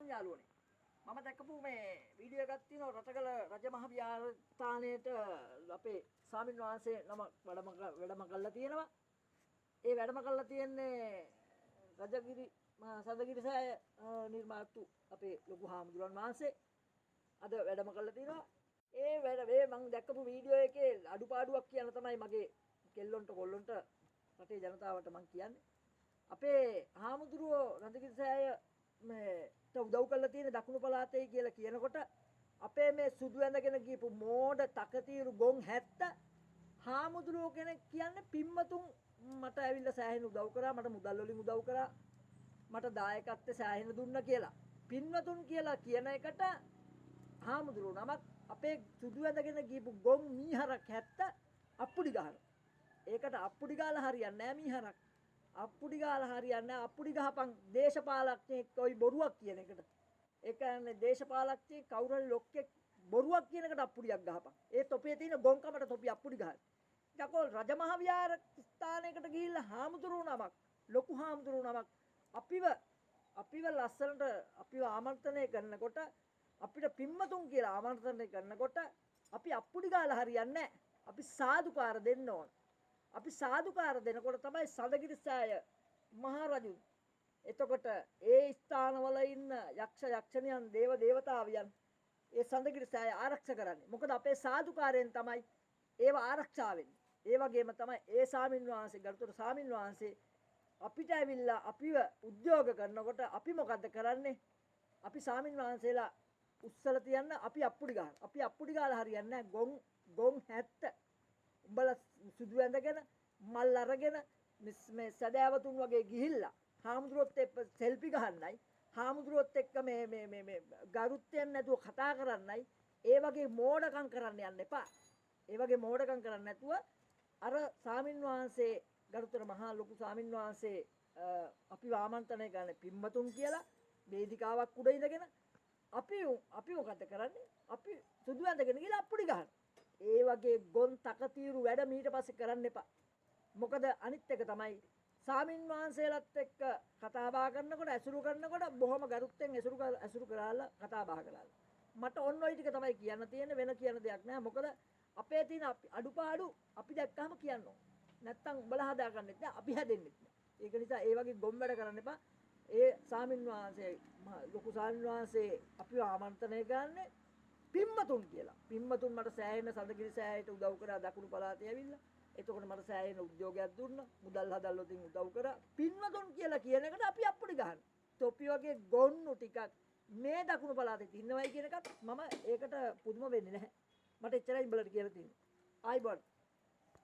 යාළුවනේ මම දැක්කපු මේ වීඩියෝ එකක් තියෙනවා රටකල රජමහ විහාරස්ථානයේට අපේ ස්වාමීන් වහන්සේ නම වැඩම කළා තියෙනවා. ඒ වැඩම කළා තියෙන්නේ රජගිරි සඳගිරිසෑය නිර්මාතු අපේ ලොකු හාමුදුරන් වහන්සේ අද වැඩම කළා තියෙනවා. ඒ මම දැක්කපු වීඩියෝ එකේ අඩුපාඩුවක් කියන තමයි මගේ කෙල්ලොන්ට කොල්ලොන්ට රටේ ජනතාවට මම කියන්නේ. අපේ හාමුදුරුවෝ රජගිරිසෑය මේ උදව් කරලා තියෙන දකුණු පළාතේ කියලා කියනකොට අපේ මේ සුදු ඇඳගෙන ගියපු මෝඩ තකතිරු ගොන් 70 හාමුදුරුවෝ කෙනෙක් කියන්නේ පින්මතුන් මට ඇවිල්ලා සෑහෙන උදව් කරා මට මුදල් වලින් උදව් කරා මට දායකත්වය සෑහෙන දුන්නා කියලා පින්මතුන් කියලා කියන එකට හාමුදුරුවෝ නමක් අපේ සුදු ඇඳගෙන ගියපු ගොන් මීහරක් 70 අප්පුඩි ගහන ඒකට අප්පුඩි ගාලා හරියන්නේ නැහැ මීහරක් අප්පුඩි ගාලා හරියන්නේ නැහැ අප්පුඩි ගහපන් දේශපාලඥයෙක් ඔයි බොරුවක් කියන එකට ඒ කියන්නේ දේශපාලඥයෙක් කවුරු හරි ලොක්කෙක් බොරුවක් කියන එකට අප්පුඩියක් ගහපන් ඒ තොපේ තියෙන ගොන්කමට තොපි අප්පුඩි ගහන යකෝ රජමහ විහාර ස්ථානයකට ගිහිල්ලා හාමුදුරුවෝ නමක් ලොකු හාමුදුරුවෝ නමක් අපිව ලස්සනට අපිව ආමන්ත්‍රණය කරනකොට අපිට පින්මතුන් කියලා ආමන්ත්‍රණය කරනකොට අපි අප්පුඩි ගාලා හරියන්නේ නැහැ අපි සාදුකාර දෙන්න ඕන අපි සාදුකාර දෙනකොට තමයි සඳගිරිසෑය මහරජුන් එතකොට ඒ ස්ථානවල ඉන්න යක්ෂ යක්ෂණියන් දේව දේවතාවියන් ඒ සඳගිරිසෑය ආරක්ෂා කරන්නේ මොකද අපේ සාදුකාරයෙන් තමයි ඒව ආරක්ෂා වෙන්නේ ඒ වගේම තමයි ඒ ස්වාමින් වහන්සේ ගරුතර ස්වාමින් වහන්සේ අපිට ඇවිල්ලා අපිව උද්‍යෝග කරනකොට අපි මොකද්ද කරන්නේ අපි ස්වාමින් වහන්සේලා උස්සලා තියන්න අපි අප්පුඩි ගන්න අපි අප්පුඩි ගාලා හරියන්නේ නැහැ ගොන් 70 උඹලා සුදු ඇඳගෙන මල් අරගෙන මේ සදෑවතුන් වගේ ගිහිල්ලා හාමුදුරුවොත් එක්ක සෙල්ෆි ගහන්නයි හාමුදුරුවොත් එක්ක මේ ගරුත්වයෙන් නැතුව කතා කරන්නයි ඒ වගේ මෝඩකම් කරන්න යන්න එපා. ඒ වගේ මෝඩකම් කරන්නේ නැතුව අර ස්වාමින් වහන්සේ ගරුතර මහා ලොකු ස්වාමින් වහන්සේ අපි ආමන්ත්‍රණය කරන පින්වතුන් කියලා වේදිකාවක් උඩ ඉඳගෙන අපි මොකද කරන්නේ? අපි සුදු ඇඳගෙන ගිහලා අප්පුඩි ගහනවා. ඒ වගේ ගොන් තකතිරු වැඩ මීට පස්සේ කරන්න එපා. මොකද අනිත් එක තමයි ස්වාමින් වහන්සේලාත් එක්ක කතා බහ කරනකොට ඇසුරු කරනකොට බොහොම ගරුත්වෙන් ඇසුරු කරලා කතා බහ කරලා. මට ඔන්න ඔය ටික තමයි කියන්න තියෙන්නේ වෙන කියන දෙයක් නෑ. මොකද අපේ තියෙන අඩුපාඩු අපි දැක්කම කියන්න ඕන. නැත්තම් උඹලා හදාගන්නෙත් නෑ අපි හැදෙන්නෙත් නෑ. ඒක නිසා ඒ වගේ ගොම් වැඩ කරන්න එපා. ඒ ස්වාමින් වහන්සේ ලොකු ස්වාමින් වහන්සේ අපිව ආමන්ත්‍රණය කරන්නේ පින්මතුන් කියලා. පින්මතුන් මට සෑහෙන සඳගිරිසෑයට උදව් කරා දකුණු පළාතේ ඇවිල්ලා. එතකොට මට සෑහෙන උද්‍යෝගයක් දුන්නා. මුදල් හදල් වලින් උදව් කරා. පින්මතුන් කියලා කියන එකට අපි අප්පුඩි ගහන. තොපි වගේ ගොන්නු ටිකක් මේ දකුණු පළාතේ ඉන්නවයි කියන එකත් මම ඒකට පුදුම වෙන්නේ නැහැ. මට එච්චරයි උඹලට කියලා තියෙන්නේ. ආයිබෝන්